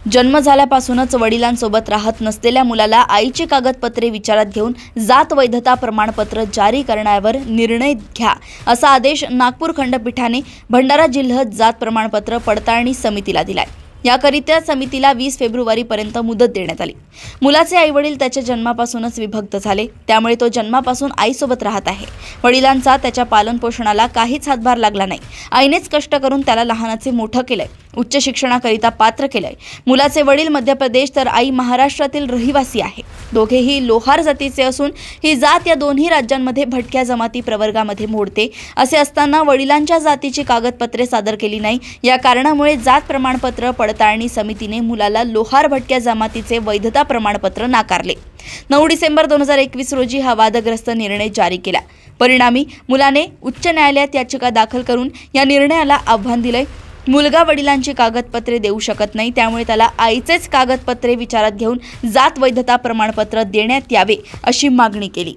जन्म झाल्यापासूनच वडिलांसोबत राहत नसलेल्या मुलाला आईची कागदपत्रे विचारात घेऊन जात वैधता प्रमाणपत्र जारी करण्यावर निर्णय घ्या, असा आदेश नागपूर खंडपीठाने भंडारा जिल्ह्यात जात प्रमाणपत्र पडताळणी समितीला दिलाय। याकरिता समितीला 20 फेब्रुवारीपर्यंत मुदत देण्यात आली। मुलाचे आईवडील त्याच्या जन्मापासूनच विभक्त झाले, त्यामुळे तो जन्मापासून आईसोबत राहत आहे। वडिलांचा त्याच्या पालनपोषणाला काहीच हातभार लागला नाही। आईनेच कष्ट करून त्याला लहानाचे मोठं केलंय, उच्च शिक्षणाकरिता पात्र केलंय। मुलाचे वडील मध्य प्रदेश तर आई महाराष्ट्रातील रहिवासी आहे। दोघेही लोहार जातीचे असून ही जात या दोन्ही राज्यांमध्ये भटक्या जमाती प्रवर्गामध्ये मोडते। असे असताना वडिलांच्या जातीची कागदपत्रे सादर केली नाही, या कारणामुळे जात प्रमाणपत्र पडताळणी समितीने मुलाला लोहार भटक्या जमातीचे वैधता प्रमाणपत्र नाकारले। 9 डिसेंबर 2021 रोजी हा वादग्रस्त निर्णय जारी केला। परिणामी मुलाने उच्च न्यायालयात याचिका दाखल करून या निर्णयाला आव्हान दिले। मुलगा वडिलांची कागदपत्रे देऊ शकत नाही, त्यामुळे त्याला आईचेच कागदपत्रे विचारात घेऊन जात वैधता प्रमाणपत्र देण्यात यावे, अशी मागणी केली।